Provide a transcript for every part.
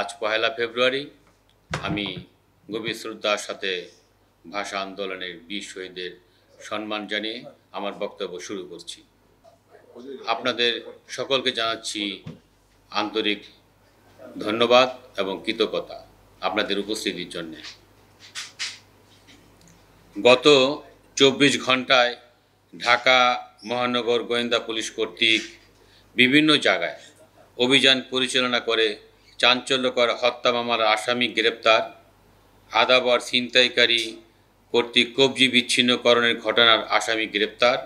আজ ১লা ফেব্রুয়ারি আমি গভীর শ্রদ্ধার সাথে ভাষা আন্দোলনের বীর শহীদদের সম্মান জানিয়ে আমার বক্তব্য শুরু করছি। আপনাদের সকলকে জানাচ্ছি আন্তরিক ধন্যবাদ এবং কৃতজ্ঞতা আপনাদের উপস্থিতির জন্য। গত ২৪ ঘন্টায় ঢাকা মহানগর গোয়েন্দা পুলিশ কর্তৃক বিভিন্ন জায়গায় অভিযান পরিচালনা করে চাঞ্চল্যকর হত্যা মামলার আসামি গ্রেপ্তার, আদাবর ছিনতাইকারী কর্তৃক কবজি বিচ্ছিন্নকরণের ঘটনার আসামি গ্রেপ্তার,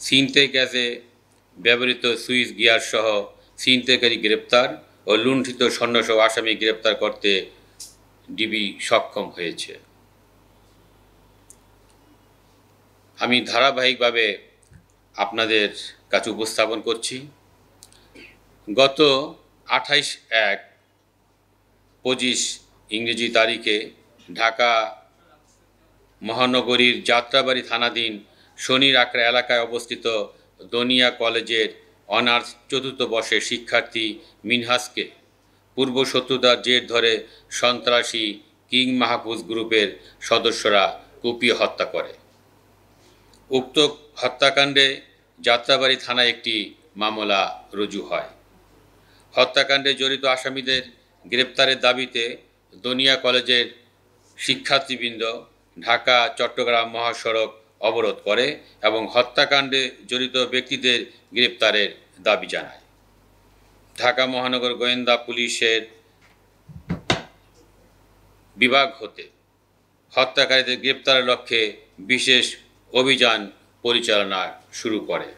ছিনতাই কাজে ব্যবহৃত সুইচ গিয়ার সহ ছিনতাইকারী গ্রেপ্তার ও লুণ্ঠিত স্বর্ণসহ আসামি গ্রেপ্তার করতে ডিবি সক্ষম হয়েছে। আমি ধারাবাহিকভাবে আপনাদের কাছে উপস্থাপন করছি। গত ২৮/১/২৫ ইংরেজি তারিখে ঢাকা মহানগরীর যাত্রাবাড়ি থানাধীন শনির আকড়া এলাকায় অবস্থিত দনিয়া কলেজের অনার্স চতুর্থ বর্ষের শিক্ষার্থী মিনহাজকে পূর্ব শত্রুতার জের ধরে সন্ত্রাসী কিং মাহফুজ গ্রুপের সদস্যরা কুপিয়ে হত্যা করে। উক্ত হত্যাকাণ্ডে যাত্রাবাড়ি থানায় একটি মামলা রুজু হয়। হত্যাকাণ্ডে জড়িত আসামিদের গ্রেপ্তারের দাবিতে দনিয়া কলেজের শিক্ষার্থীবৃন্দ ঢাকা চট্টগ্রাম মহাসড়ক অবরোধ করে এবং হত্যাকাণ্ডে জড়িত ব্যক্তিদের গ্রেপ্তারের দাবি জানায়। ঢাকা মহানগর গোয়েন্দা পুলিশের বিভাগ হতে হত্যাকারীদের গ্রেপ্তারের লক্ষ্যে বিশেষ অভিযান পরিচালনা শুরু করে।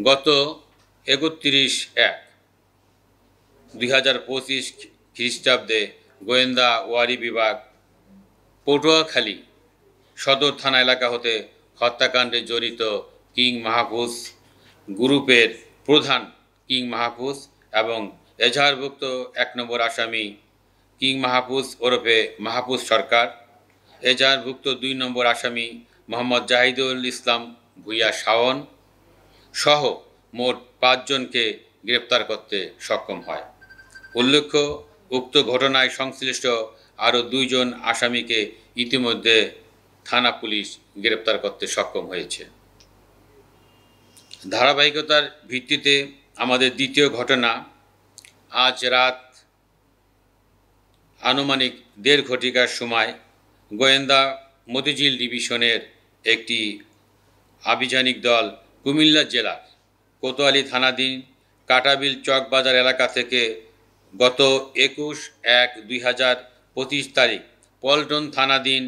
গত ৩১/১/২০২৫ খ্রিস্টাব্দে গোয়েন্দা ওয়ারি বিভাগ পটুয়াখালী সদর থানা এলাকা হতে হত্যাকাণ্ডে জড়িত কিং মাহফুজ গ্রুপের প্রধান কিং মাহফুজ এবং এজাহারভুক্ত ১ নম্বর আসামি কিং মাহফুজ ওরফে মাহফুজ সরকার, এজাহারভুক্ত ২ নম্বর আসামি মোহাম্মদ জাহিদুল ইসলাম ভূঁইয়া শাওন সহ মোট ৫ জনকে গ্রেপ্তার করতে সক্ষম হয়। উল্লেখ্য, উক্ত ঘটনায় সংশ্লিষ্ট আরও ২ জন আসামিকে ইতিমধ্যে থানা পুলিশ গ্রেপ্তার করতে সক্ষম হয়েছে। ধারাবাহিকতার ভিত্তিতে আমাদের দ্বিতীয় ঘটনা, আজ রাত আনুমানিক ১.৫ ঘটিকার সময় গোয়েন্দা মতিঝিল ডিভিশনের একটি আভিযানিক দল কুমিল্লা জেলার কোতোয়ালী থানাধীন কাটাবিল চকবাজার এলাকা থেকে গত ২১/১/২০২৫ তারিখ পল্টন থানাধীন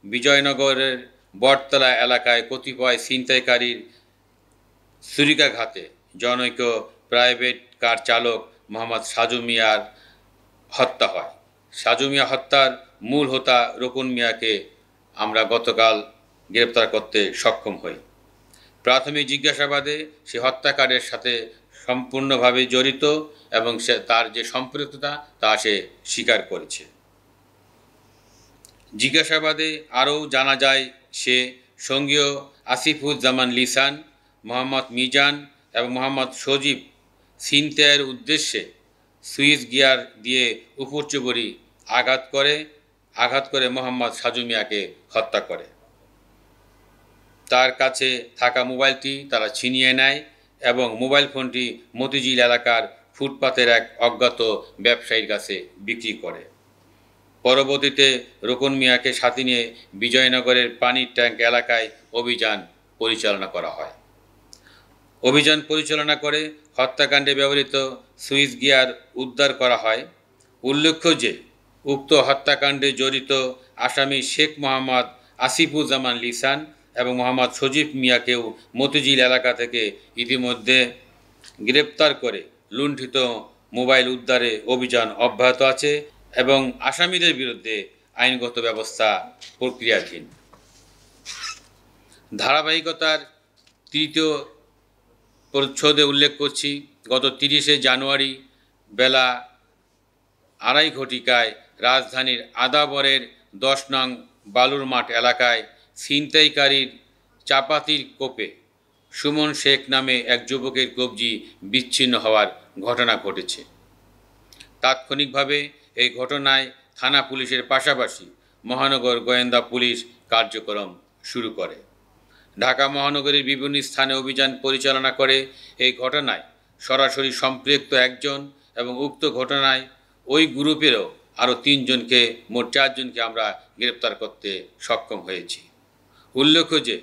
বিজয়নগরের বটতলা এলাকায় কতিপয় ছিনতাইকারীর ছুরিকাঘাতে জনৈক প্রাইভেট কার চালক মোহাম্মদ সাজু মিয়ার হত্যা হয়। সাজু মিয়া হত্যার মূল হোতা রকুন মিয়াকে আমরা গতকাল গ্রেপ্তার করতে সক্ষম হই। প্রাথমিক জিজ্ঞাসাবাদে সে হত্যাকাণ্ডের সাথে সম্পূর্ণভাবে জড়িত এবং তার যে সম্পৃক্ততা তা সে স্বীকার করেছে। জিজ্ঞাসাবাদে আরও জানা যায় সে সঙ্গীয় আসিফুজ্জামান লিসান, মোহাম্মদ মিজান এবং মোহাম্মদ সজীব ছিনতাইয়ের উদ্দেশ্যে সুইচ গিয়ার দিয়ে উপর্যুপরি আঘাত করে মোহাম্মদ সাজু মিয়াকে হত্যা করে। তার কাছে থাকা মোবাইলটি তারা ছিনিয়ে নেয় এবং মোবাইল ফোনটি মতিঝিল এলাকার ফুটপাতের এক অজ্ঞাত ব্যবসায়ীর কাছে বিক্রি করে। পরবর্তীতে রকুন মিয়াকে সাথে নিয়ে বিজয়নগরের পানির ট্যাঙ্ক এলাকায় অভিযান পরিচালনা করা হয়। অভিযান পরিচালনা করে হত্যাকাণ্ডে ব্যবহৃত সুইচ গিয়ার উদ্ধার করা হয়। উল্লেখ্য যে উক্ত হত্যাকাণ্ডে জড়িত আসামি শেখ মোহাম্মদ আসিফুজ্জামান লিসান এবং মোহাম্মদ সজীব মিয়াকেও মতিঝিল এলাকা থেকে ইতিমধ্যে গ্রেপ্তার করে লুণ্ঠিত মোবাইল উদ্ধারে অভিযান অব্যাহত আছে এবং আসামিদের বিরুদ্ধে আইনগত ব্যবস্থা প্রক্রিয়াধীন। ধারাবাহিকতার তৃতীয় প্রচ্ছদে উল্লেখ করছি, গত ৩০শে জানুয়ারি বেলা ২:৩০ ঘটিকায় রাজধানীর আদাবরের ১০ নং বালুর মাঠ এলাকায় ছিনতাইকারীর চাপাতির কোপে সুমন শেখ নামে এক যুবকের কবজি বিচ্ছিন্ন হওয়ার ঘটনা ঘটেছে। তাৎক্ষণিকভাবে এই ঘটনায় থানা পুলিশের পাশাপাশি মহানগর গোয়েন্দা পুলিশ কার্যক্রম শুরু করে। ঢাকা মহানগরীর বিভিন্ন স্থানে অভিযান পরিচালনা করে এই ঘটনায় সরাসরি সম্পৃক্ত একজন এবং উক্ত ঘটনায় ওই গ্রুপেরও আরও 3 জনকে, মোট 4 জনকে আমরা গ্রেপ্তার করতে সক্ষম হয়েছি। উল্লেখ্য যে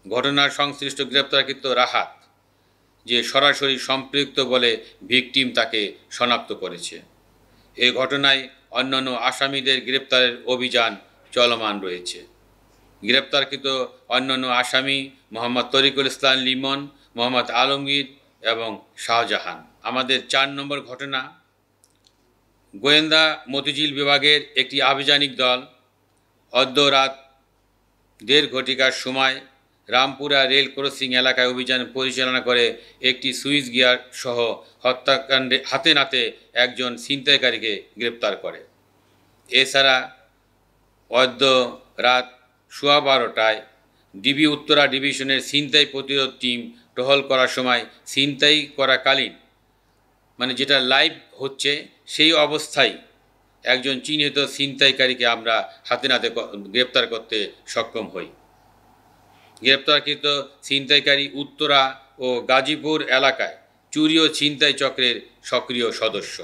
ঘটনার সংশ্লিষ্ট গ্রেপ্তারকৃত রাহাত যে সরাসরি সম্পৃক্ত বলে ভিকটিম তাকে শনাক্ত করেছে। এই ঘটনায় অন্যান্য আসামিদের গ্রেপ্তারের অভিযান চলমান রয়েছে। গ্রেপ্তারকৃত অন্যান্য আসামি মোহাম্মদ তরিকুল ইসলাম লিমন, মোহাম্মদ আলমগীর এবং শাহজাহান। আমাদের 4 নম্বর ঘটনা, গোয়েন্দা মতিঝিল বিভাগের একটি আভিযানিক দল অদ্য রাত 1:30 ঘটিকার সময় রামপুরা রেল ক্রসিং এলাকায় অভিযান পরিচালনা করে একটি সুইচ গিয়ার সহ হত্যাকাণ্ডে হাতে নাতে একজন ছিনতাইকারীকে গ্রেপ্তার করে। এছাড়া অদ্য রাত 12:15টায় ডিবি উত্তরা ডিভিশনের ছিনতাই প্রতিরোধ টিম টহল করার সময় ছিনতাই করাকালীন, মানে যেটা লাইভ হচ্ছে সেই অবস্থায় একজন চিহ্নিত ছিনতাইকারীকে আমরা হাতে নাতে গ্রেপ্তার করতে সক্ষম হই। গ্রেপ্তারকৃত ছিনতাইকারী উত্তরা ও গাজীপুর এলাকায় চুরি ও ছিনতাই চক্রের সক্রিয় সদস্য।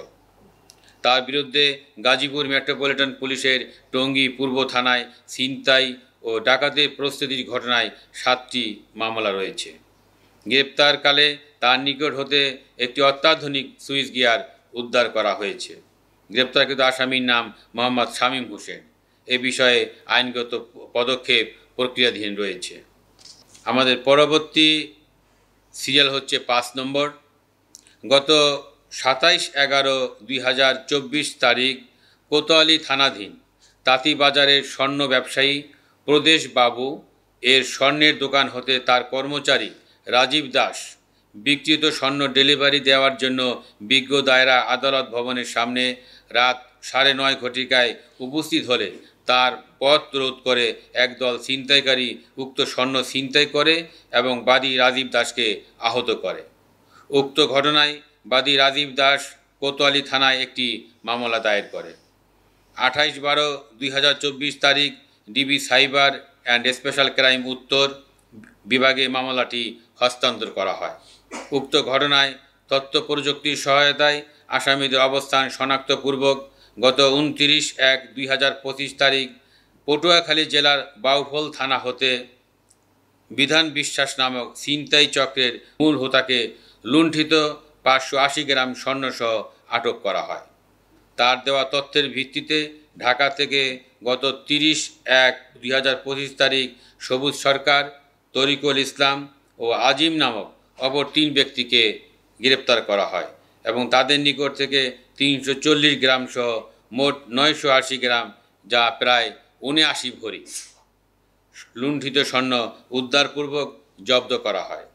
তার বিরুদ্ধে গাজীপুর মেট্রোপলিটন পুলিশের টঙ্গী পূর্ব থানায় ছিনতাই ও ডাকাতির প্রস্তুতির ঘটনায় 7টি মামলা রয়েছে। গ্রেপ্তারকালে তার নিকট হতে একটি অত্যাধুনিক সুইচ গিয়ার উদ্ধার করা হয়েছে। গ্রেপ্তারকৃত আসামির নাম মোহাম্মদ শামীম হোসেন। এ বিষয়ে আইনগত পদক্ষেপ প্রক্রিয়াধীন রয়েছে। আমাদের পরবর্তী সিরিয়াল হচ্ছে 5 নম্বর। গত 27/11/2024 তারিখ কোতোয়ালি থানাধীন তাঁতিবাজারের স্বর্ণ ব্যবসায়ী প্রদেশ বাবু এর স্বর্ণের দোকান হতে তার কর্মচারী রাজীব দাস বিক্রিত স্বর্ণ ডেলিভারি দেওয়ার জন্য বিজ্ঞ দায়রা আদালত ভবনের সামনে রাত 9:30 ঘটিকায় উপস্থিত হলে তার পথ রোধ করে একদল ছিনতাইকারী উক্ত স্বর্ণ ছিনতাই করে এবং বাদী রাজীব দাসকে আহত করে। উক্ত ঘটনায় বাদী রাজীব দাস কোতোয়ালি থানায় একটি মামলা দায়ের করে। 28/12/2024 তারিখ DB cyber and special crime উত্তর বিভাগে মামলাটি হস্তান্তর করা হয়। উক্ত ঘটনায় তথ্য প্রযুক্তির সহায়তায় আসামিদের অবস্থান শনাক্তপূর্বক গত 29/1/2025 তারিখ পটুয়াখালী জেলার বাউফল থানা হতে বিধান বিশ্বাস নামক ছিনতাই চক্রের মূল হোতাকে লুণ্ঠিত 580 গ্রাম স্বর্ণসহ আটক করা হয়। তার দেওয়া তথ্যের ভিত্তিতে ঢাকা থেকে গত 30/1/2025 তারিখ সবুজ সরকার, তরিকুল ইসলাম ও আজিম নামক অপর 3 ব্যক্তিকে গ্রেপ্তার করা হয় এবং তাদের নিকট থেকে 340 গ্রাম সহ মোট 980 গ্রাম, যা প্রায় 79 ভরি লুণ্ঠিত স্বর্ণ উদ্ধারপূর্বক জব্দ করা হয়।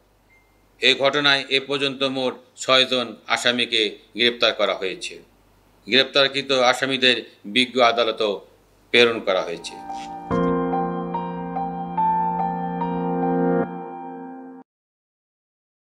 এই ঘটনায় এ পর্যন্ত মোট 6 জন আসামিকে গ্রেপ্তার করা হয়েছে। গ্রেপ্তারকৃত আসামিদের বিজ্ঞ আদালতেও প্রেরণ করা হয়েছে।